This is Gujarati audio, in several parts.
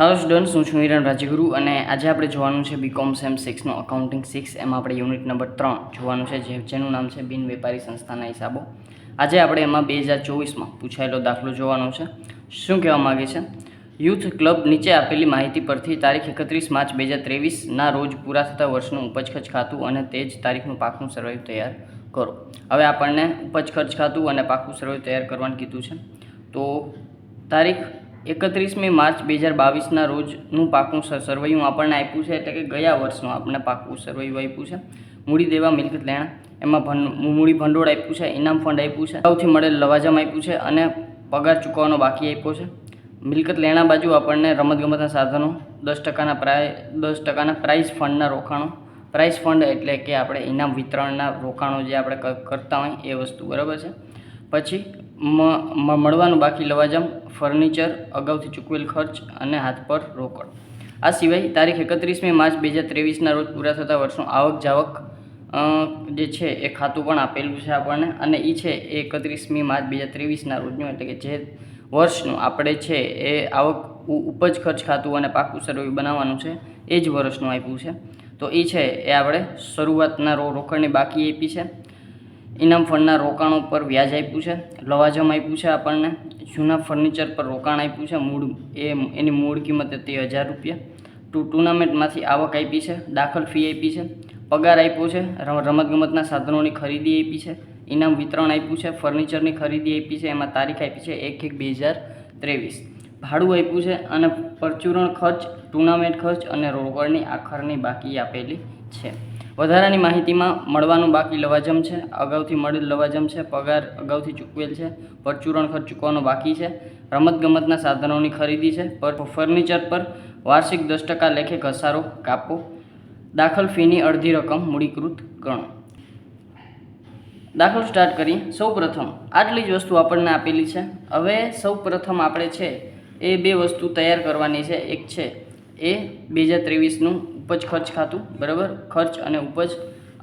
હાલો સ્ટુડન્ટ્સ, હું છું હિરણ રાજગુરુ અને આજે આપણે જોવાનું છે બીકોમ સેમ 6નો અકાઉન્ટિંગ 6. એમાં આપણે યુનિટ નંબર 3 જોવાનું છે, જેનું નામ છે બિન વેપારી સંસ્થાના હિસાબો. આજે આપણે એમાં 2024માં પૂછાયેલો દાખલો જોવાનો છે. શું કહેવા માગે છે? યુથ ક્લબ નીચે આપેલી માહિતી પરથી તારીખ 31 માર્ચ 2023ના રોજ પૂરા થતા વર્ષનું ઉપજ ખર્ચ ખાતું અને તે જ તારીખનું પાકું સરવાયું તૈયાર કરો. હવે આપણને ઉપજ ખર્ચ ખાતું અને પાકું સરવાયું તૈયાર કરવાનું કીધું છે. તો તારીખ 31મી માર્ચ 2022ના રોજનું પાકું સરવૈયું આપણને આપ્યું છે, એટલે કે ગયા વર્ષનું આપણને પાકું સરવૈયું આપ્યું છે. મૂડી દેવા મિલકત લેણા, એમાં મૂડી ભંડોળ આપ્યું છે, ઇનામ ફંડ આપ્યું છે, અગાઉથી મળેલ લવાજમ આપ્યું છે અને પગાર ચૂકવવાનો બાકી આપ્યો છે. મિલકત લેણા બાજુ આપણને રમતગમતના સાધનો, 10% પ્રાઇઝ ફંડના રોકાણો. પ્રાઇઝ ફંડ એટલે કે આપણે ઇનામ વિતરણના રોકાણો જે આપણે કરતા હોય એ વસ્તુ, બરાબર છે. પછી મળવાનું બાકી લવાજમ, ફર્નિચર, અગાઉથી ચૂકવેલ ખર્ચ અને હાથ પર રોકડ. આ સિવાય તારીખ 31મી માર્ચ 2023ના રોજ પૂરા થતા વર્ષનું આવક જાવક જે છે એ ખાતું પણ આપેલું છે આપણને, અને એ છે 31મી માર્ચ 2023ના રોજનું, એટલે કે જે વર્ષનું આપણે છે એ આવક ઉપજ ખર્ચ ખાતું અને પાકું સરવૈયું બનાવવાનું છે એ જ વર્ષનું આપ્યું છે. તો એ છે એ આપણે શરૂઆતના રોકડની બાકી આપી છે, ઇનામ ફંડના રોકાણો પર વ્યાજ આપ્યું છે, લવાજમ આપ્યું છે આપણને, જૂના ફર્નિચર પર રોકાણ આપ્યું છે, એની મૂળ કિંમત હતી 1000 રૂપિયા. ટુર્નામેન્ટમાંથી આવક આપી છે, દાખલ ફી આપી છે, પગાર આપ્યો છે, રમતગમતના સાધનોની ખરીદી આપી છે, ઇનામ વિતરણ આપ્યું છે, ફર્નિચરની ખરીદી આપી છે, એમાં તારીખ આપી છે 1/1/2023, ભાડું આપ્યું છે અને પરચુરણ ખર્ચ, ટુર્નામેન્ટ ખર્ચ અને રોકડની આખરની બાકી આપેલી છે. વધારાની માહિતીમાં મળવાનું બાકી લવાજમ છે, અગાઉથી મળેલ લવાજમ છે, પગાર અગાઉથી ચૂકવેલ છે, પરચુરણ ખર્ચ ચૂકવવાનો બાકી છે, રમતગમતના સાધનોની ખરીદી છે, ફર્નિચર પર વાર્ષિક 10% લેખે ઘસારો કાપો, દાખલ ફીની અડધી રકમ મૂડીકૃત ગણો. દાખલો સ્ટાર્ટ કરીએ. સૌ પ્રથમ આટલી જ વસ્તુ આપણને આપેલી છે. હવે સૌ પ્રથમ આપણે છે એ બે વસ્તુ તૈયાર કરવાની છે. એક છે એ 2023નું ઉપજ ખર્ચ ખાતું, બરાબર, ખર્ચ અને ઉપજ,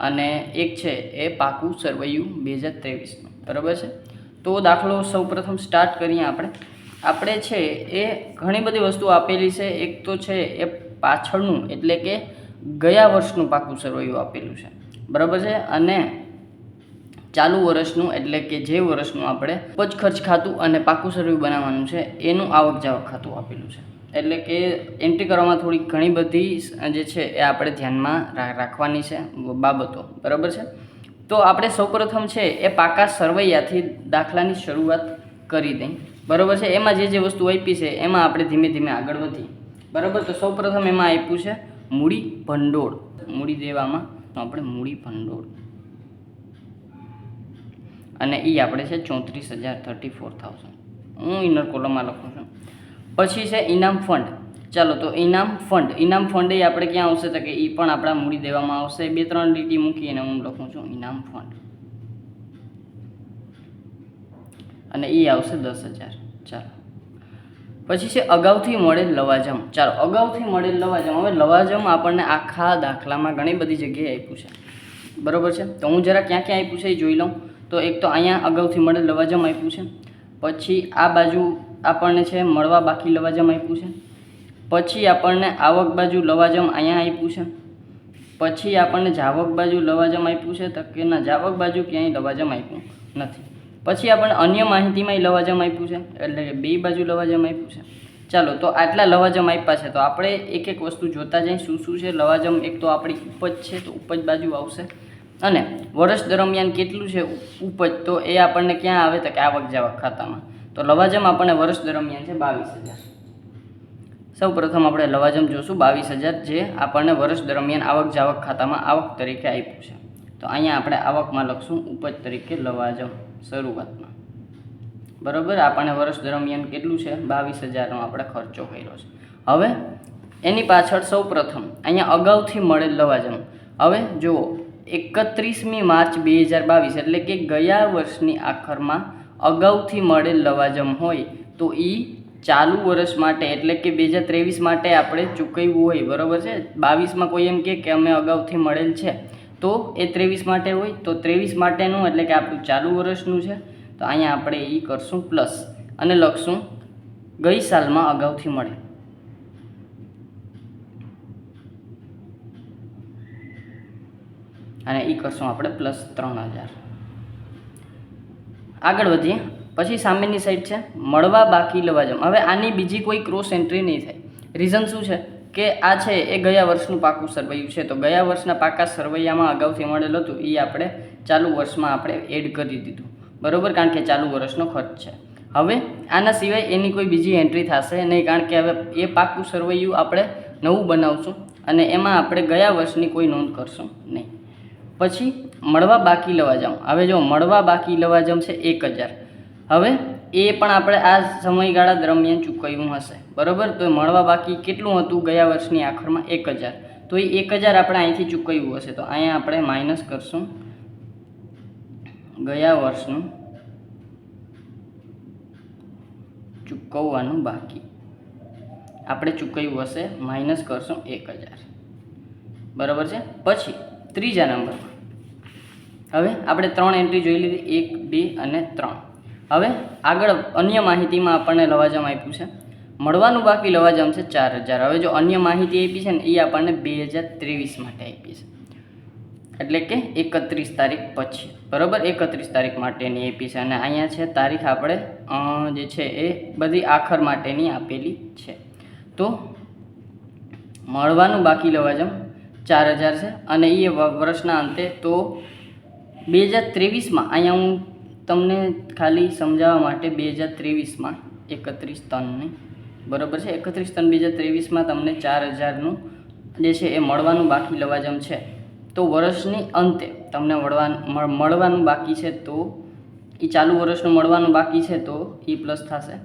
અને એક છે એ પાકું સરવૈયું 2023નું, બરાબર છે. તો દાખલો સૌ પ્રથમ સ્ટાર્ટ કરીએ. આપણે છે એ ઘણી બધી વસ્તુ આપેલી છે. એક તો છે એ પાછળનું એટલે કે ગયા વર્ષનું પાકું સરવૈયું આપેલું છે, બરાબર છે, અને ચાલુ વર્ષનું એટલે કે જે વર્ષનું આપણે ઉપજ ખર્ચ ખાતું અને પાકું સરવૈયું બનાવવાનું છે એનું આવક જાવક ખાતું આપેલું છે. એટલે કે એન્ટ્રી કરવામાં થોડી ઘણી બધી જે છે એ આપણે ધ્યાનમાં રાખવાની છે બાબતો, બરાબર છે. તો આપણે સૌપ્રથમ છે એ પાકા સરવૈયાથી દાખલાની શરૂઆત કરી દઈએ, બરાબર છે. એમાં જે વસ્તુ આપી છે એમાં આપણે ધીમે ધીમે આગળ વધીએ, બરાબર. તો સૌપ્રથમ એમાં આપ્યું છે મૂડી ભંડોળ. મૂડી દેવામાં આપણે મૂડી ભંડોળ, અને એ આપણે છે 34,034,000, હું ઇનર કોલમમાં લખું છું. પછી છે ઇનામ ફંડ. ચાલો, તો ઇનામ ફંડ એ આપણે ક્યાં આવશે? તો કે એ પણ આપણા મૂડી દેવામાં આવશે. 2-3 લીટી મૂકીને હું લખું છું ઇનામ ફંડ, અને એ આવશે 10,000. ચાલો, પછી છે અગાઉથી મળેલ લવાજમ. ચાલો, અગાઉથી મળેલ લવાજમ. હવે લવાજમ આપણને આખા દાખલામાં ઘણી બધી જગ્યાએ આપ્યું છે, બરાબર છે. તો હું જરા ક્યાં ક્યાં આપ્યું છે એ જોઈ લઉં. તો એક તો અહીંયા અગાઉથી મળેલ લવાજમ આપ્યું છે. પછી આ બાજુ આપણને છે મળવા બાકી લવાજમ આપ્યું છે. પછી આપણને આવક બાજુ લવાજમ અહીંયા આપ્યું છે. પછી આપણને જાવક બાજુ લવાજમ આપ્યું છે. તો કે ના, જાવક બાજુ ક્યાંય લવાજમ આપ્યું નથી. પછી આપણને અન્ય માહિતીમાં લવાજમ આપ્યું છે, એટલે કે બે બાજુ લવાજમ આપ્યું છે. ચાલો, તો આટલા લવાજમ આપ્યા છે. તો આપણે એક એક વસ્તુ જોતા જઈએ શું શું છે. લવાજમ એક તો આપણી ઉપજ છે, તો ઉપજ બાજુ આવશે, અને વર્ષ દરમિયાન કેટલું છે ઉપજ, તો એ આપણને ક્યાં આવે? તો કે આવક જાવક ખાતામાં. તો લવાજમ આપણને વર્ષ દરમિયાન છે 22,000. સૌ પ્રથમ આપણે લવાજમ જોશું 22,000, જે આપણને વર્ષ દરમિયાન આવક જાવક ખાતામાં આવક તરીકે આપ્યું છે. તો અહીંયા આપણે આવકમાં લખશું ઉપજ તરીકે લવાજમ શરૂઆતમાં, બરાબર. આપણને વર્ષ દરમિયાન કેટલું છે? 22,000નો આપણે ખર્ચો કર્યો છે. હવે એની પાછળ સૌ પ્રથમ અહીંયા અગાઉથી મળેલ લવાજમ. હવે જુઓ, 31મી માર્ચ 2022 એટલે કે ગયા વર્ષની આખરમાં અગાઉથી મળેલ લવાજમ હોય તો એ ચાલુ વર્ષ માટે એટલે કે 2023 માટે આપણે ચૂકવ્યું હોય, બરાબર છે. 22માં કોઈ એમ કે અમે અગાઉથી મળેલ છે તો એ 23 માટે હોય, તો 23 માટેનું એટલે કે આપણું ચાલુ વર્ષનું છે. તો અહીંયા આપણે એ કરશું પ્લસ, અને લખશું ગઈ સાલમાં અગાઉથી મળે. અને એ કરશું આપણે +3000. આગળ વધીએ. પછી સામેની સાઈડ છે મળવા બાકી લવાજમ. હવે આની બીજી કોઈ ક્રોસ એન્ટ્રી નહીં થાય. રીઝન શું છે કે આ છે એ ગયા વર્ષનું પાકું સરવૈયું છે, તો ગયા વર્ષના પાકા સરવૈયામાં અગાઉથી મળેલું હતું એ આપણે ચાલુ વર્ષમાં આપણે એડ કરી દીધું, બરાબર, કારણ કે ચાલુ વર્ષનો ખર્ચ છે. હવે આના સિવાય એની કોઈ બીજી એન્ટ્રી થશે નહીં, કારણ કે હવે એ પાકું સરવૈયું આપણે નવું બનાવશું અને એમાં આપણે ગયા વર્ષની કોઈ નોંધ કરશું નહીં. પછી મળવા બાકી લવાજમ. હવે જો મળવા બાકી લવાજમ છે 1000. હવે એ પણ આપણે આ સમયગાળા દરમિયાન ચૂકવ્યું હશે, બરાબર. તો મળવા બાકી કેટલું હતું ગયા વર્ષની આખરમાં? 1000. તો એ 1000 આપણે અહીંથી ચૂકવ્યું હશે, તો અહીંયા આપણે માઇનસ કરશું ગયા વર્ષનું ચૂકવવાનું બાકી આપણે ચૂકવ્યું હશે, માઇનસ કરશું 1000, બરાબર છે. પછી ત્રીજા નંબરમાં હવે આપણે 3 એન્ટ્રી જોઈ લીધી, 1, 2 અને 3. હવે આગળ અન્ય માહિતીમાં આપણને લવાજમ આપ્યું છે, મળવાનું બાકી લવાજમ છે 4000. હવે જો અન્ય માહિતી આપી છે ને એ આપણને 2023 માટે આપી છે, એટલે કે 31 તારીખ પછી, બરાબર, 31 તારીખ માટેની આપી છે. અને અહીંયા છે તારીખ આપણે જે છે એ બધી આખર માટેની આપેલી છે. તો મળવાનું બાકી લવાજમ 4000 છે અને એ વર્ષના અંતે. તો 2023માં અહીંયા હું તમને ખાલી સમજાવવા માટે 2023માં 31/3ની, બરાબર છે, 31/3/2023માં તમને 4000નું જે છે એ મળવાનું બાકી લવાજમ છે. તો વર્ષની અંતે તમને મળવાનું બાકી છે, તો એ ચાલુ વર્ષનું મળવાનું બાકી છે, તો એ પ્લસ થશે,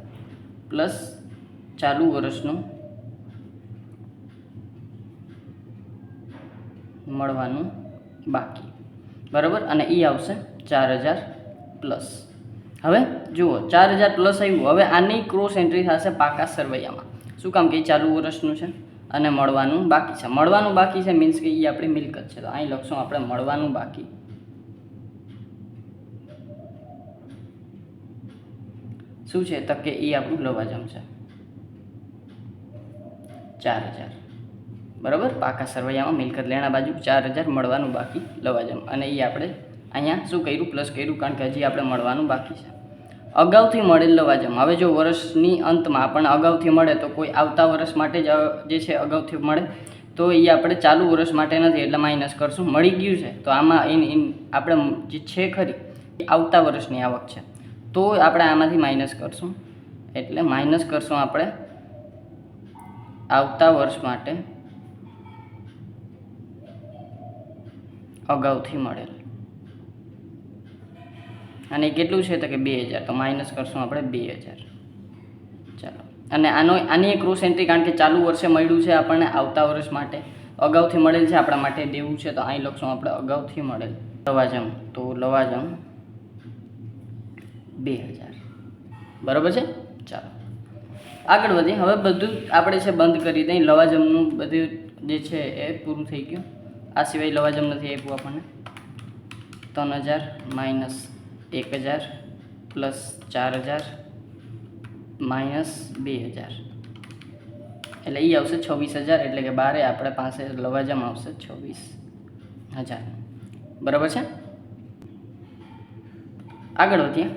પ્લસ ચાલુ વર્ષનું મળવાનું બાકી, બરાબર, અને એ આવશે 4000 પ્લસ. હવે જુઓ 4000 પ્લસ આવ્યું. હવે આની ક્રોસ એન્ટ્રી થશે પાકા સરવૈયામાં. શું કામ કે એ ચાલુ વર્ષનું છે અને મળવાનું બાકી છે. મળવાનું બાકી છે મીન્સ કે એ આપણી મિલકત છે, તો અહીં લખશું આપણે મળવાનું બાકી. શું છે તો કે એ આપણું લવાજમ છે 4000, બરાબર. પાકા સરવૈયામાં મિલકત લેણા બાજુ 4000, મળવાનું બાકી લવાજમ, અને એ આપણે અહીંયા શું કર્યું? પ્લસ કર્યું, કારણ કે હજી આપણે મળવાનું બાકી છે. અગાઉથી મળેલ લવાજમ. હવે જો વર્ષની અંતમાં આપણને અગાઉથી મળે તો કોઈ આવતા વર્ષ માટે જ જે છે અગાઉથી મળે, તો એ આપણે ચાલુ વર્ષ માટે નથી એટલે માઇનસ કરશું. મળી ગયું છે તો આમાં આપણે જે છે ખરી આવતા વર્ષની આવક છે, તો આપણે આમાંથી માઇનસ કરશું, એટલે માઇનસ કરશું આપણે આવતા વર્ષ માટે અગાઉથી મળેલ. અને કેટલું છે તો કે 2000, તો માઇનસ કરશું આપણે 2000. ચાલો, અને આની એક ક્રોસ એન્ટ્રી, કારણ કે ચાલુ વર્ષે મળ્યું છે આપણને આવતા વર્ષ માટે, અગાઉથી મળેલ છે આપણા માટે દેવું છે, તો અહીં લખશું આપણે અગાઉથી મળેલ લવાજમ. તો લવાજમ 2000, બરાબર છે. ચાલો આગળ વધીએ. હવે બધું આપણે છે બંધ કરી દઈએ. લવાજમનું બધું જે છે એ પૂરું થઈ ગયું. આ સિવાય લવાજમ નથી આપ્યું આપણને. 3000 માઇનસ 1000 પ્લસ 4000 માઇનસ 2000, એટલે એ આવશે 26000, એટલે કે બારે આપણે પાસે લવાજમ આવશે 26000, બરાબર છે. આગળ વધીએ.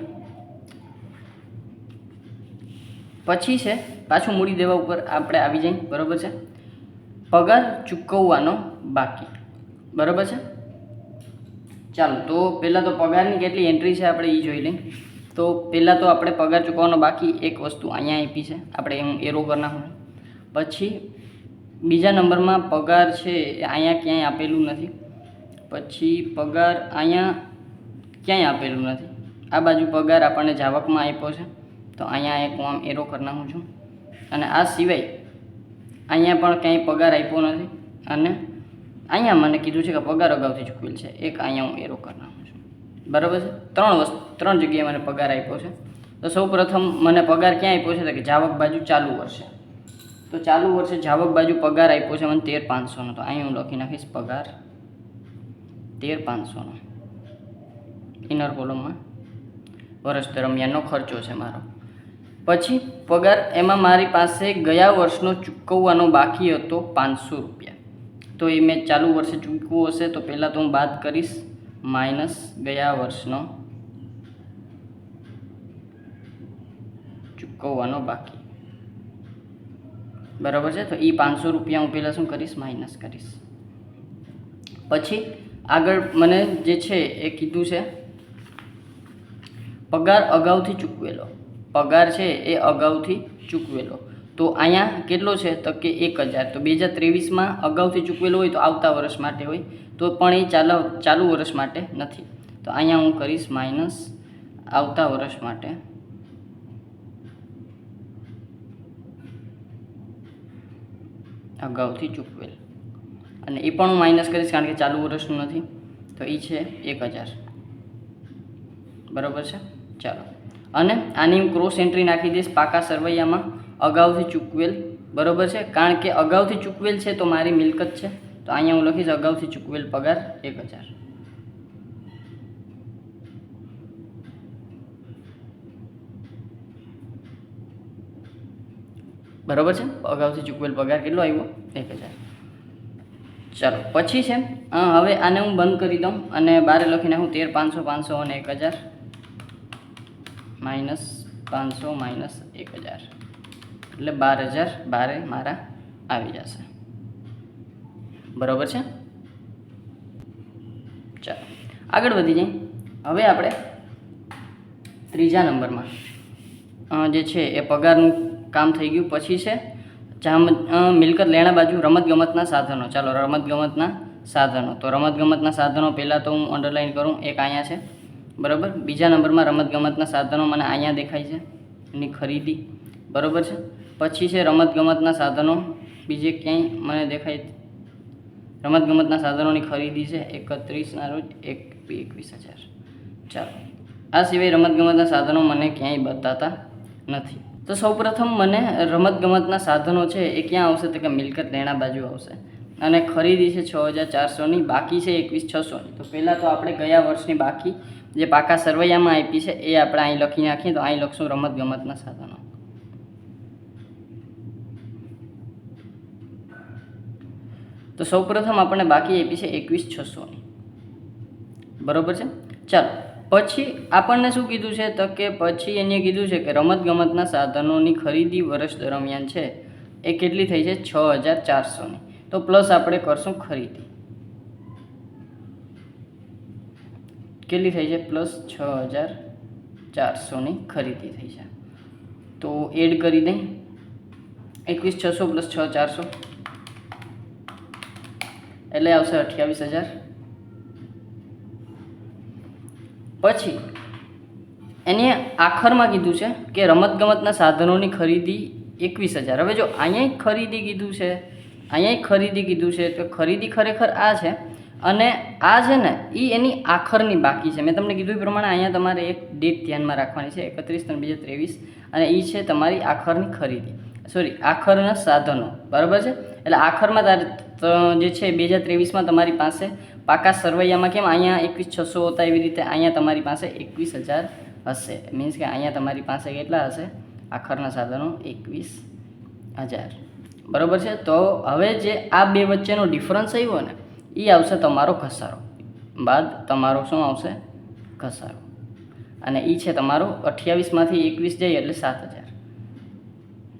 પછી છે પાછું મૂડી દેવા ઉપર આપણે આવી જઈએ, બરાબર છે. પગાર ચૂકવવાનો બાકી, બરાબર છે. ચાલો, તો પહેલાં તો પગારની કેટલી એન્ટ્રી છે આપણે એ જોઈ લઈએ. તો પહેલાં તો આપણે પગાર ચૂકવવાનો બાકી એક વસ્તુ અહીંયા આપી છે, આપણે એમ એરો કરી નાખું. પછી બીજા નંબરમાં પગાર છે અહીંયા ક્યાંય આપેલું નથી. પછી પગાર અહીંયા ક્યાંય આપેલું નથી. આ બાજુ પગાર આપણને જાવકમાં આપ્યો છે, તો અહીંયા એક હું આમ એરો કરી નાખું છું. અને આ સિવાય અહીંયા પણ ક્યાંય પગાર આપ્યો નથી. અને અહીંયા મને કીધું છે કે પગાર અગાઉથી ચૂકવેલ છે, એક અહીંયા હું એરો કરી નાખું છું, બરાબર છે. ત્રણ જગ્યાએ મને પગાર આપ્યો છે. તો સૌ પ્રથમ મને પગાર ક્યાં આપ્યો છે તો કે જાવક બાજુ ચાલુ વર્ષે. તો ચાલુ વર્ષે જાવક બાજુ પગાર આપ્યો છે મને 13500નો, તો અહીં હું લખી નાખીશ પગાર 13500નો ઇનર કોલમમાં. વર્ષ દરમિયાનનો ખર્ચો છે મારો. પછી પગાર, એમાં મારી પાસે ગયા વર્ષનો ચૂકવવાનો બાકી હતો 500 રૂપિયા. તો એ મેં ચાલુ વર્ષે ચૂકવું હશે તો પહેલાં તો હું બાદ કરીશ માઇનસ ગયા વર્ષનો ચૂકવવાનો બાકી, બરાબર છે. તો એ 500 રૂપિયા હું પહેલાં શું કરીશ, માઇનસ કરીશ. પછી આગળ મને જે છે એ કીધું છે પગાર અગાઉથી ચૂકવેલો. પગાર છે એ અગાઉથી ચૂકવેલો, તો અહીંયા કેટલો છે તો કે 1000. તો 2023માં અગાઉથી ચૂકવેલો હોય તો આવતા વર્ષ માટે હોય, તો પણ એ ચાલુ વર્ષ માટે નથી. તો અહીંયા હું કરીશ માઇનસ આવતા વર્ષ માટે અગાઉથી ચૂકવેલ, અને એ પણ હું માઇનસ કરીશ કારણ કે ચાલુ વર્ષનું નથી. તો એ છે 1000, બરાબર છે. ચાલો, અને આની હું ક્રોસ એન્ટ્રી નાખી દઈશ પાકા સરવૈયામાં અગાઉથી ચૂકવેલ, બરાબર છે. કારણ કે અગાઉથી ચૂકવેલ છે તો મારી મિલકત છે, તો અહીંયા હું લખીશ અગાઉથી ચૂકવેલ પગાર 1000, બરાબર છે. અગાઉથી ચૂકવેલ પગાર કેટલો આવ્યો, 1000. ચાલો, પછી છે હવે આને હું બંધ કરી દઉં અને બારે લખી નાખું 13, 500, 500 અને 1000 માઇનસ 500 માઇનસ 1000 એટલે 12000 બારે મારા આવી જશે, બરાબર છે. ચાલો આગળ વધી જઈએ. હવે આપણે ત્રીજા નંબરમાં જે છે એ પગારનું કામ થઈ ગયું. પછી છે મિલકત લેણા બાજુ રમતગમતના સાધનો. ચાલો, રમતગમતના સાધનો. તો રમતગમતના સાધનો પહેલાં તો હું અંડરલાઇન કરું, એક અહીંયા છે, બરાબર. બીજા નંબરમાં રમતગમતના સાધનો મને અહીંયા દેખાય છે, એની ખરીદી, બરાબર છે. પછી છે રમતગમતના સાધનો બીજે ક્યાંય મને દેખાય, રમતગમતના સાધનોની ખરીદી છે 31ના રોજ 21,000. ચાલો, આ સિવાય રમતગમતના સાધનો મને ક્યાંય બતાતા નથી. તો સૌપ્રથમ મને રમતગમતના સાધનો છે એ ક્યાં આવશે તો કે મિલકત લેણા બાજુ આવશે, અને ખરીદી છે 6400ની, બાકી છે 21,600ની. તો પહેલાં તો આપણે ગયા વર્ષની બાકી જે પાકા સરવૈયામાં આપી છે એ આપણે અહીં લખી નાખીએ. તો અહીં લખશું રમતગમતના સાધનો. તો સૌપ્રથમ આપણે બાકી આપી છે 21,600ની, બરાબર છે. ચાલો, પછી આપણને શું કીધું છે તો કે પછી એને કીધું છે કે રમતગમતના સાધનોની ખરીદી વર્ષ દરમિયાન છે એ કેટલી થઈ છે 6400ની. તો પ્લસ આપણે કરશું ખરીદી કેટલી થઈ છે, પ્લસ 6400ની ખરીદી થઈ છે. તો એડ કરી દઈ 21,600 પ્લસ 6400 એટલે આવશે 28,000. પછી એની આખરમાં કીધું છે કે રમતગમતના સાધનોની ખરીદી 21,000. હવે જો અહીંયા ખરીદી કીધું છે, અહીંયા ખરીદી કીધું છે, તો ખરીદી ખરેખર આ છે, અને આ છે ને એ એની આખરની બાકી છે. મેં તમને કીધું એ પ્રમાણે અહીંયા તમારે એક ડેટ ધ્યાનમાં રાખવાની છે 31/3/2023, અને એ છે તમારી આખરની ખરીદી, સોરી આખરના સાધનો, બરાબર છે. એટલે આખરમાં જે છે 2023માં તમારી પાસે પાકા સરવૈયામાં કેમ અહીંયા 21,600 હતા એવી રીતે અહીંયા તમારી પાસે 21,000 હશે. મીન્સ કે અહીંયા તમારી પાસે કેટલા હશે આખરના સાધનો 21,000, બરાબર છે. તો હવે જે આ બે વચ્ચેનો ડિફરન્સ આવ્યો ને એ આવશે તમારો ઘસારો, બાદ તમારો શું આવશે ઘસારો, અને એ છે તમારો 28માંથી 21 જાય એટલે 7,000,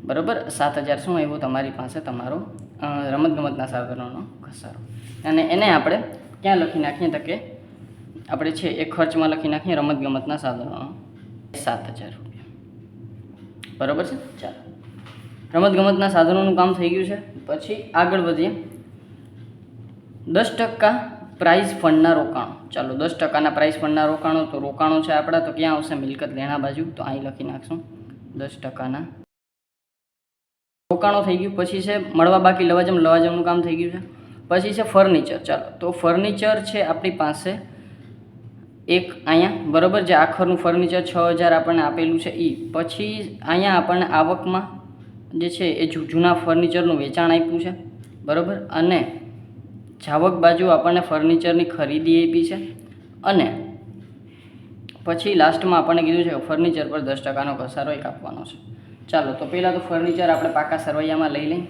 બરાબર. 7,000 શું આવ્યું તમારી પાસે તમારો રમતગમતના સાધનોનો ઘસારો. અને એને આપણે ક્યાં લખી નાખીએ તો કે આપણે છે એ ખર્ચમાં લખી નાખીએ રમતગમતના સાધનોનો 7,000 રૂપિયા, બરાબર છે. ચાલો, રમતગમતના સાધનોનું કામ થઈ ગયું છે. પછી આગળ વધીએ 10% પ્રાઇઝ ફંડના રોકાણો. ચાલો, 10%ના પ્રાઇઝ ફંડના રોકાણો. તો રોકાણો છે આપણા, તો ક્યાં આવશે મિલકત લેણા બાજુ, તો અહીં લખી નાખશું 10%ના રોકાણો થઈ ગયું. પછી છે મળવા બાકી લવાજમ, લવાજમનું કામ થઈ ગયું છે. પછી છે ફર્નિચર. ચાલો, તો ફર્નિચર છે આપણી પાસે એક અહીંયા, બરાબર, જે આખરનું ફર્નિચર 6,000 આપણને આપેલું છે એ. પછી અહીંયા આપણને આવકમાં જે છે એ જૂના ફર્નિચરનું વેચાણ આપ્યું છે, બરાબર, અને જાવક બાજુ આપણને ફર્નિચરની ખરીદી આપી છે, અને પછી લાસ્ટમાં આપણને કીધું છે કે ફર્નિચર પર 10%નો ઘસારો એક આપવાનો છે. ચાલો, તો પહેલાં તો ફર્નિચર આપણે પાકા સરવૈયામાં લઈ લઈએ.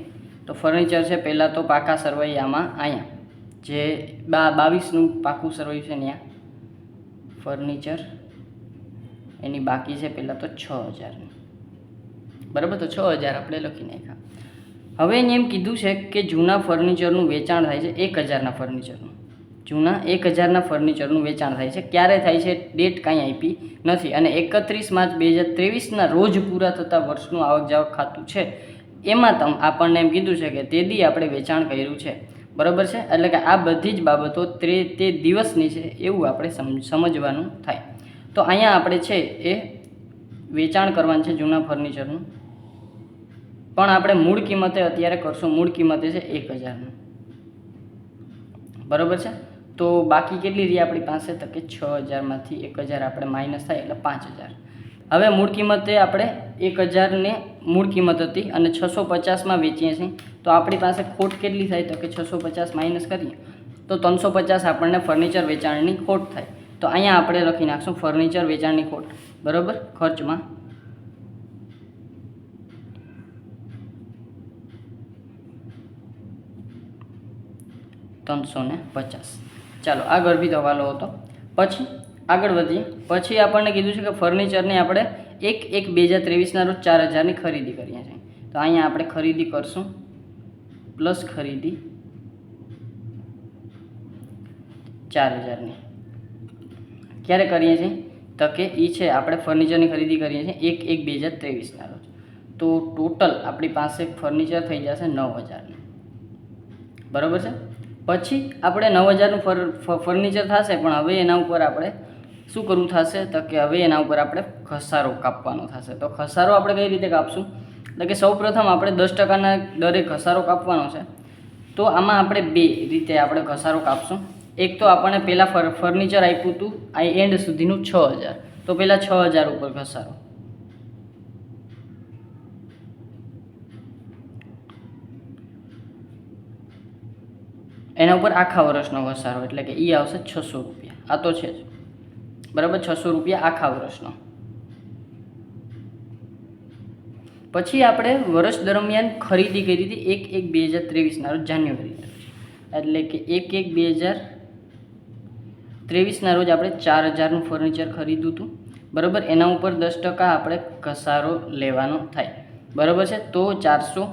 તો ફર્નિચર છે પહેલાં તો પાકા સરવૈયામાં અહીંયા જે 22નું પાકું સરવૈયું છે ને ત્યાં ફર્નિચર એની બાકી છે પહેલાં તો 6000ની, બરાબર. તો 6000 આપણે લખી નાખ્યા. હવે એને એમ કીધું છે કે જૂના ફર્નિચરનું વેચાણ થાય છે 1000ના ફર્નિચરનું, જૂના 1000ના ફર્નિચરનું વેચાણ થાય છે. ક્યારે થાય છે ડેટ કાંઈ આપી નથી, અને 31 માર્ચ 2023ના રોજ પૂરા થતા વર્ષનું આવક જાવક ખાતું છે એમાં આપણને એમ કીધું છે કે તે દી આપણે વેચાણ કર્યું છે, બરાબર છે. એટલે કે આ બધી જ બાબતો તે દિવસની છે એવું આપણે સમજવાનું થાય. તો અહીંયા આપણે છે એ વેચાણ કરવાનું છે જૂના ફર્નિચરનું, પણ આપણે મૂળ કિંમતે અત્યારે કરશું. મૂળ કિંમતે છે 1000નું, બરાબર છે. તો બાકી કેટલી રહી આપણી પાસે? તો કે 6000માંથી 1000 આપણે માઇનસ થાય એટલે 5000. હવે મૂળ કિંમતે આપણે 1000ને મૂળ કિંમત હતી અને 650માં વેચીએ છીએ, તો આપણી પાસે ખોટ કેટલી થાય? તો કે 650 માઇનસ કરીએ તો 350 આપણને ફર્નિચર વેચાણની ખોટ થાય. તો અહીંયા આપણે લખી નાખશું ફર્નિચર વેચાણની ખોટ, બરાબર. ખર્ચમાં 350. ચાલો આ ગર્ભિત હવાલો હતો. પછી આગળ વધીએ. પછી આપણને કીધું છે કે ફર્નિચરની આપણે 1/1/2023ના રોજ 4000ની ખરીદી કરીએ છીએ. તો અહીંયા આપણે ખરીદી કરશું પ્લસ ખરીદી 4000ની. ક્યારે કરીએ છીએ? તો કે એ છે આપણે ફર્નિચરની ખરીદી કરીએ છીએ 1/1/2023ના રોજ. તો ટોટલ આપણી પાસે ફર્નિચર થઈ જશે 9000ની, બરાબર છે. પછી આપણે 9000નું ફર્નિચર થશે, પણ હવે એના ઉપર આપણે શું કરવું થશે? તો કે હવે એના ઉપર આપણે ઘસારો કાપવાનો થશે. તો ઘસારો આપણે કઈ રીતે કાપશું? એટલે કે સૌપ્રથમ આપણે 10%ના દરે ઘસારો કાપવાનો છે. તો આમાં આપણે બે રીતે આપણે ઘસારો કાપશું. એક તો આપણને પહેલાં ફર્નિચર આપ્યું હતું આ એન્ડ સુધીનું 6000, તો પહેલાં 6000 ઉપર ઘસારો, એના ઉપર આખા વર્ષનો ઘસારો, એટલે કે એ આવશે 600 રૂપિયા. આ તો છે જ, બરાબર. 600 રૂપિયા આખા વર્ષનો. પછી આપણે વર્ષ દરમિયાન ખરીદી કરી હતી 1/1/2023ના રોજ જાન્યુઆરીના રોજ, એટલે કે 1/1/2023ના રોજ આપણે 4000નું ફર્નિચર ખરીદ્યું હતું, બરાબર. એના ઉપર 10% આપણે ઘસારો લેવાનો થાય, બરાબર છે. તો 400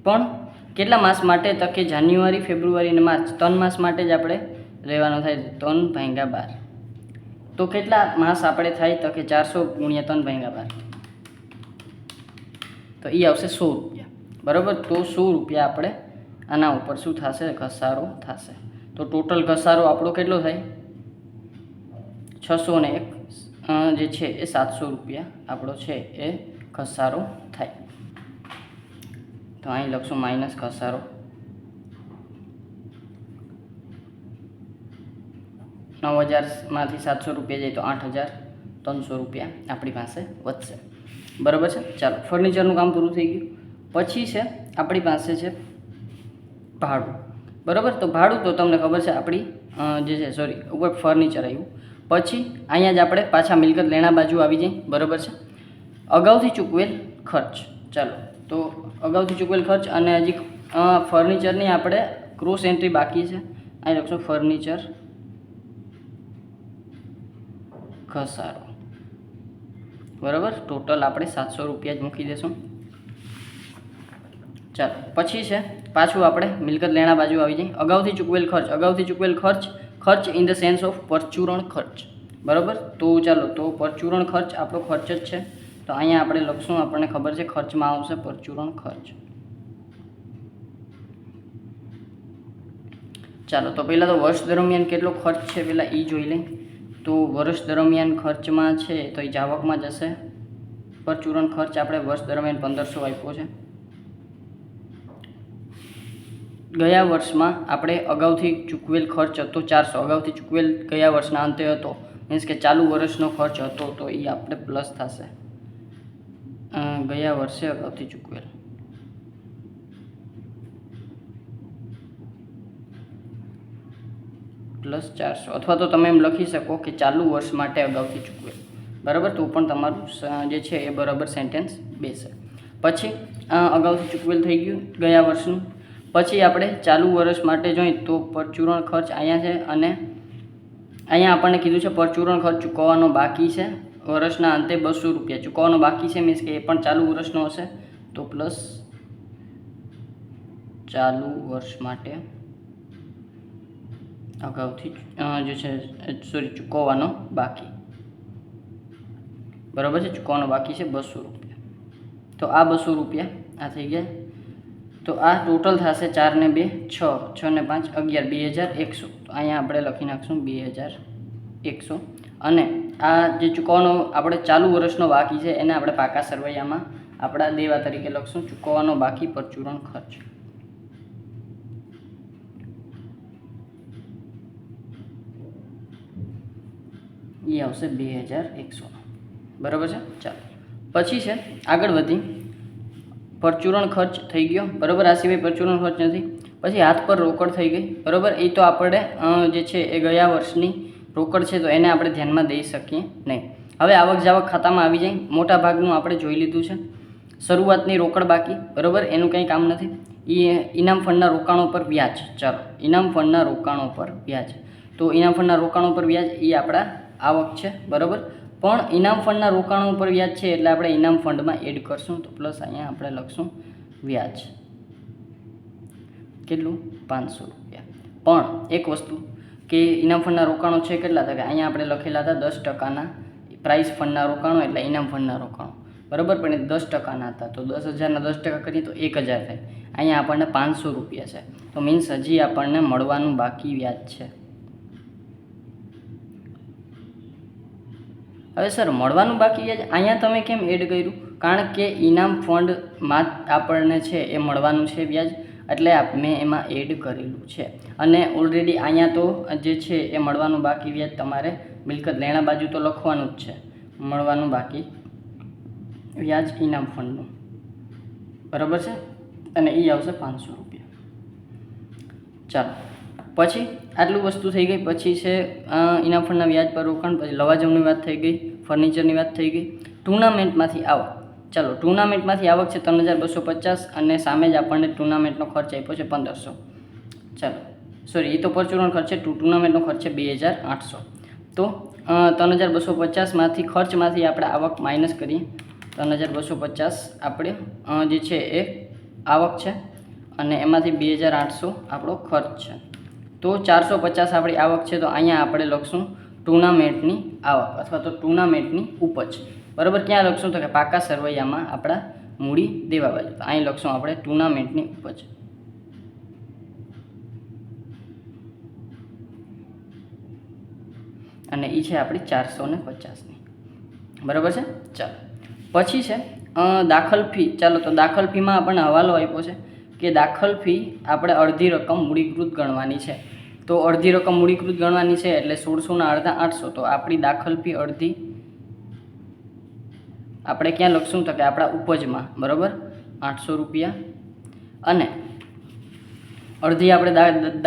પણ કેટલા માસ માટે? તો કે જાન્યુઆરી, ફેબ્રુઆરી અને માર્ચ 3 માસ માટે જ આપણે લેવાનો થાય. 3/12. તો કેટલા માસ આપણે થાય? તો કે 400 × 3/12, તો એ આવશે 100 રૂપિયા, બરાબર. તો 100 રૂપિયા આપણે આના ઉપર શું થશે? ઘસારો થશે. તો ટોટલ ઘસારો આપણો કેટલો થાય? 601 જે છે એ 700 રૂપિયા આપણો છે એ ઘસારો થાય. તો અહીં લખશું માઇનસ ઘસારો 9000માંથી 700 રૂપિયા જાય તો 8300 રૂપિયા આપણી પાસે વધશે, બરાબર છે. ચાલો ફર્નિચરનું કામ પૂરું થઈ ગયું. પછી છે આપણી પાસે છે ભાડું, બરાબર. તો ભાડું તો તમને ખબર છે આપણી જે છે ઉપર ફર્નિચર આવ્યું. પછી અહીંયા જ આપણે પાછા મિલકત લેણા બાજુ આવી જાય, બરાબર છે. અગાઉથી ચૂકવેલ ખર્ચ. ચાલો તો અગાઉથી ચૂકવેલ ખર્ચ અને હજી ફર્નિચરની આપણે ક્રોસ એન્ટ્રી બાકી છે. અહીં લખશું ફર્નિચર ઘસારો, બરાબર. ટોટલ આપણે 700 રૂપિયા જ મૂકી દઈશું. ચાલો પછી છે પાછું આપણે મિલકત લેણા બાજુ આવી જાય. અગાઉથી ચૂકવેલ ખર્ચ. અગાઉથી ચૂકવેલ ખર્ચ ઇન ધ સેન્સ ઓફ પરચુરણ ખર્ચ, બરાબર. તો ચાલો તો પરચુરણ ખર્ચ આપણો ખર્ચ જ છે. તો અહીંયા આપણે લખશું, આપણને ખબર છે ખર્ચમાં આવશે પરચુરણ ખર્ચ. ચાલો તો પહેલાં તો વર્ષ દરમિયાન કેટલો ખર્ચ છે પહેલાં એ જોઈ લઈએ. તો વર્ષ દરમિયાન ખર્ચમાં છે તો એ જાવકમાં જશે. પરચુરણ ખર્ચ આપણે વર્ષ દરમિયાન 1500 આપ્યો છે. ગયા વર્ષમાં આપણે અગાઉથી ચૂકવેલ ખર્ચ હતો 400, અગાઉથી ચૂકવેલ ગયા વર્ષના અંતે હતો, મીન્સ કે ચાલુ વર્ષનો ખર્ચ હતો, તો એ આપણે પ્લસ થશે. ગયા વર્ષે અગાઉથી ચૂકવેલ પ્લસ 400, અથવા તો તમે એમ લખી શકો કે ચાલુ વર્ષ માટે અગાઉથી ચૂકવેલ, બરાબર. તો પણ તમારું જે છે એ બરાબર સેન્ટેન્સ બેસે. પછી અગાઉથી ચૂકવેલ થઈ ગયું ગયા વર્ષનું. પછી આપણે ચાલુ વર્ષ માટે જોઈએ તો પરચુરણ ખર્ચ અહીંયા છે અને અહીંયા આપણને કીધું છે પરચુરણ ખર્ચ ચૂકવવાનો બાકી છે વર્ષના અંતે 200 રૂપિયા ચૂકવવાનો બાકી છે, મીન્સ કે એ પણ ચાલુ વર્ષનો હશે. તો પ્લસ ચાલુ વર્ષ માટે અગાઉથી જે છે ચૂકવવાનો બાકી, બરાબર છે, ચૂકવવાનો બાકી છે 200 રૂપિયા. તો આ 200 રૂપિયા આ થઈ ગયા. તો આ ટોટલ થશે 4 ને 2 6, 6 ને 5 11, 2100. તો અહીંયા આપણે લખી નાખશું 2100. અને આ જે ચૂકવવાનો આપણે ચાલુ વર્ષનો બાકી છે એને આપણે પાકા સરવૈયામાં આપણા દેવા તરીકે લખશું, ચૂકવવાનો બાકી પરચુરણ ખર્ચ. એ આવશે 2100, બરાબર છે. ચાલો પછી છે આગળ વધી પરચુરણ ખર્ચ થઈ ગયો, બરાબર. આ સિવાય પરચુરણ ખર્ચ નથી. પછી હાથ પર રોકડ થઈ ગઈ, બરાબર. એ તો આપણે જે છે એ ગયા વર્ષની રોકડ છે તો એને આપણે ધ્યાનમાં દઈ શકીએ નહીં. હવે આવક જાવક ખાતામાં આવી જાય. મોટા ભાગનું આપણે જોઈ લીધું છે. શરૂઆતની રોકડ બાકી, બરાબર, એનું કંઈ કામ નથી. ઇનામ ફંડના રોકાણો પર વ્યાજ. ચાલો, ઇનામ ફંડના રોકાણો પર વ્યાજ. તો ઇનામ ફંડના રોકાણો પર વ્યાજ એ આપણા આવક છે, બરાબર. પણ ઇનામ ફંડના રોકાણો પર વ્યાજ છે એટલે આપણે ઇનામ ફંડમાં એડ કરશું. તો પ્લસ અહીંયા આપણે લખશું વ્યાજ. કેટલું? 500 રૂપિયા. પણ એક વસ્તુ કે ઇનામ ફંડના રોકાણો છે કેટલા હતા કે અહીંયા આપણે લખેલા હતા 10%ના પ્રાઇસ ફંડના રોકાણો એટલે ઇનામ ફંડના રોકાણો, બરાબર. પણ એ 10%ના હતા. તો 10,000ના 10% કરીએ તો 1,000 થાય. અહીંયા આપણને 500 રૂપિયા છે. તો મીન્સ હજી આપણને મળવાનું બાકી વ્યાજ છે. હવે સર મળવાનું બાકી વ્યાજ અહીંયા તમે કેમ એડ કર્યું? કારણ કે ઇનામ ફંડમાં આપણને છે એ મળવાનું છે વ્યાજ, એટલે મેં એમાં એડ કરેલું છે. અને ઓલરેડી અહીંયા તો જે છે એ મળવાનું બાકી વ્યાજ તમારે મિલકત લેણા બાજુ તો લખવાનું જ છે, મળવાનું બાકી વ્યાજ ઇનામ ફંડનું, બરાબર છે. અને એ આવશે 500 રૂપિયા. ચાલો પછી આટલું વસ્તુ થઈ ગઈ. પછી છે ઇનામ ફંડના વ્યાજ પર રોકાણ. પછી લવાજમની વાત થઈ ગઈ, ફર્નિચરની વાત થઈ ગઈ. ટુર્નામેન્ટમાંથી આવક. ચાલો, ટુર્નામેન્ટમાંથી આવક છે 3,250 અને સામે જ આપણને ટુર્નામેન્ટનો ખર્ચ આપ્યો છે 1,500. ચાલો સોરી, એ તો પરચુરણ ખર્ચ છે. ટુર્નામેન્ટનો ખર્ચ છે 2,800. તો 3,250માંથી ખર્ચમાંથી આપણે આવક માઇનસ કરીએ. 3,250 આપણે જે છે એ આવક છે અને એમાંથી 2,800 આપણો ખર્ચ છે. તો 450 આપણી આવક છે. તો અહીંયા આપણે લખશું ટુર્નામેન્ટની આવક અથવા તો ટુર્નામેન્ટની ઉપજ, બરાબર. ક્યાં લખશું? તો કે પાકા સરવૈયામાં આપણા મૂડી દેવા બાજુ. તો અહીં લખશું આપણે ટુર્નામેન્ટની ઉપજ. અને એ છે આપણી 450ની, બરાબર છે. ચાલો પછી છે દાખલ ફી. ચાલો, તો દાખલ ફીમાં આપણને હવાલો આપ્યો છે કે દાખલ ફી આપણે અડધી રકમ મૂડીકૃત ગણવાની છે. તો અડધી રકમ મૂડીકૃત ગણવાની છે એટલે 1600ના અડધા 800. તો આપણી દાખલ ફી અડધી આપણે ક્યાં લખશું? તો કે આપણા ઉપજમાં, બરાબર, 800 રૂપિયા. અને અડધી આપણે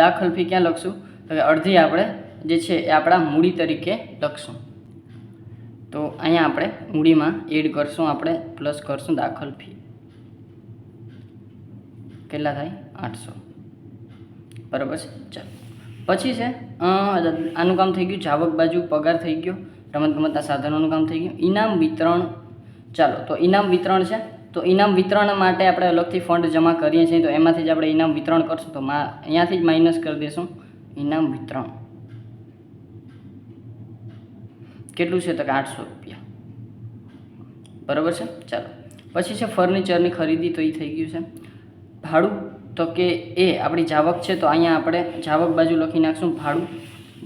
દાખલ ફી ક્યાં લખશું? તો કે અડધી આપણે જે છે એ આપણા મૂડી તરીકે લખશું. તો અહીંયા આપણે મૂડીમાં એડ કરશું, આપણે પ્લસ કરશું દાખલ ફી. કેટલા થાય? 800, બરાબર છે. ચાલો પછી છે આનું કામ થઈ ગયું. જાવક બાજુ પગાર થઈ ગયો. રમતગમતના સાધનોનું કામ થઈ ગયું. ઇનામ વિતરણ. ચાલો, તો ઇનામ વિતરણ છે. તો ઇનામ વિતરણ માટે આપણે અલગથી ફંડ જમા કરીએ છીએ. તો એમાંથી જ આપણે ઇનામ વિતરણ કરશું. તો અહીંયાથી જ માઇનસ કરી દઈશું ઇનામ વિતરણ. કેટલું છે? તો કે 800 રૂપિયા, બરાબર છે. ચાલો પછી છે ફર્નિચરની ખરીદી. તો એ થઈ ગયું છે. ભાડું. તો કે એ આપણી જાવક છે. તો અહીંયા આપણે જાવક બાજુ લખી નાખશું ભાડું,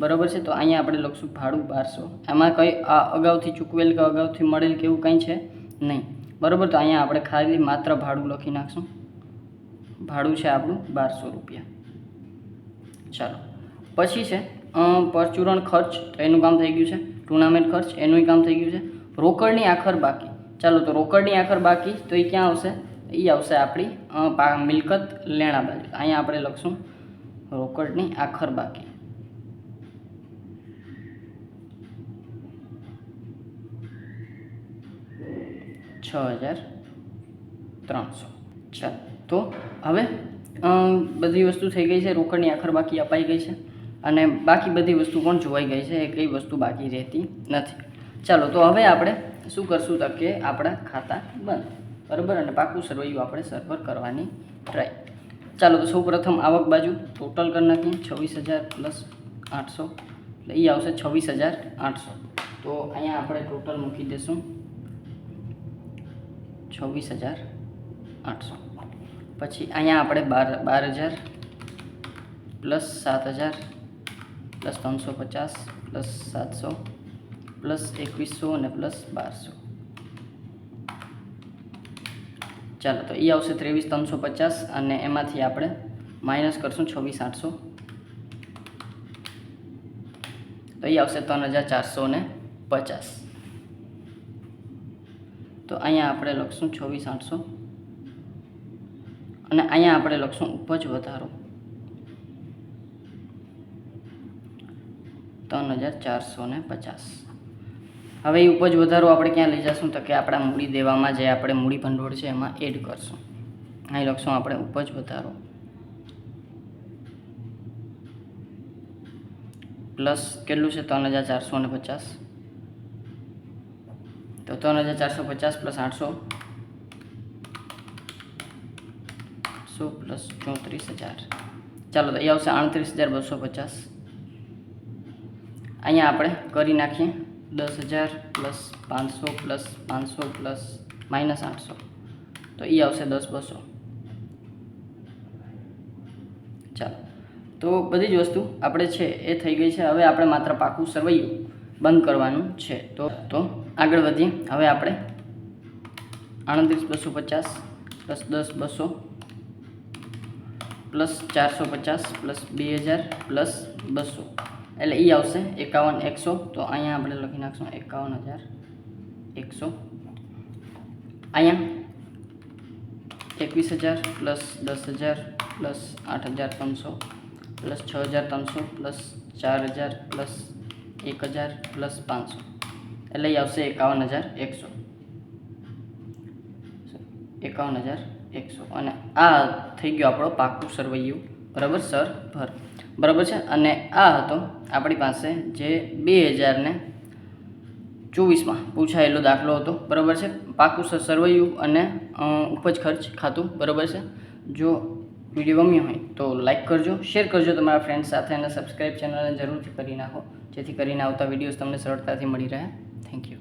બરાબર છે. તો અહીંયા આપણે લખશું ભાડું 1200. એમાં કંઈ અગાઉથી ચૂકવેલ કે અગાઉથી મળેલ કે એવું કંઈ છે નહીં, બરાબર. તો અહીંયા આપણે ખાલી માત્ર ભાડું લખી નાખશું. ભાડું છે આપણું 1200 રૂપિયા. ચાલો પછી છે પરચુરણ ખર્ચ. તો એનું કામ થઈ ગયું છે. ટુર્નામેન્ટ ખર્ચ એનું કામ થઈ ગયું છે. રોકડની આખર બાકી. ચાલો, તો રોકડની આખર બાકી તો એ ક્યાં આવશે? એ આવશે આપણી મિલકત લેણા બાજુ. અહીંયા આપણે લખશું રોકડની આખર બાકી. $6,000. 300. ચાલો તો હવે બધી વસ્તુ થઈ ગઈ છે, રોકડની આખર બાકી અપાઈ ગઈ છે અને બાકી બધી વસ્તુ પણ જોવાઈ ગઈ છે, એ કઈ વસ્તુ બાકી રહેતી નથી. ચાલો તો હવે આપણે શું કરશું તો કે આપણા ખાતા બંધ, બરાબર, અને પાકું સરવૈયું આપણે સર્વર કરવાની ટ્રાય. ચાલો તો સૌ પ્રથમ આવક બાજુ ટોટલ કરી નાખીએ 26,000 પ્લસ 800 એટલે એ આવશે 26,800. તો અહીંયા આપણે ટોટલ મૂકી દઈશું 26,800. પછી અહીંયા આપણે 12,000 પ્લસ 7,000 પ્લસ 350 પ્લસ 700 પ્લસ 2,100 અને પ્લસ 1,200. ચાલો તો એ આવશે 23,350 અને એમાંથી આપણે માઇનસ કરશું 26,800 તો એ આવશે 3,450. તો અહીંયા આપણે લખશું 26,800 અને અહીંયા આપણે લખશું ઉપજ વધારો 3,450. હવે એ ઉપજ વધારો આપણે ક્યાં લઈ જશું તો કે આપણા મૂડી દેવામાં જે આપણે મૂડી ભંડોળ છે એમાં એડ કરશું. અહીં લખશું આપણે ઉપજ વધારો પ્લસ કેટલું છે 3,450. તો 3,450 પ્લસ 800 પ્લસ 34,000. ચાલો તો એ આવશે 38,250. અહીંયા આપણે કરી નાખીએ 10,000 પ્લસ 500 પ્લસ 500 પ્લસ માઇનસ 800 તો એ આવશે 10,200. ચાલો તો બધી જ વસ્તુ આપણે છે એ થઈ ગઈ છે. હવે આપણે માત્ર પાકું સરવૈયું બંધ કરવાનું છે. તો આગળ વધીએ. હવે આપણે 38,250 પ્લસ 10,200 પ્લસ 450 પ્લસ 2,000 પ્લસ 200 એટલે એ આવશે 51,100. તો અહીંયા આપણે લખી નાખશું 51,100. અહીંયા 21,000 plus 10,000 plus 8,300 plus 6,300 plus 4,000 plus 1,000 plus 500 એટલે એ આવશે 51,100. 51,100 અને આ થઈ ગયો આપણો પાકું સરવૈયું, બરાબર, સર ભર, બરાબર છે. અને આ હતો આપણી પાસે જે 2024માં પૂછાયેલો દાખલો હતો, બરાબર છે, પાકું સરવૈયું અને ઉપજ ખર્ચ ખાતું, બરાબર છે. જો વિડીયો ગમ્યો હોય તો લાઈક કરજો, શેર કરજો તમારા ફ્રેન્ડ્સ સાથે અને સબસ્ક્રાઈબ ચેનલને જરૂરથી કરી નાખો જેથી કરીને આવતા વિડીયોઝ તમને સરળતાથી મળી રહે. Thank you.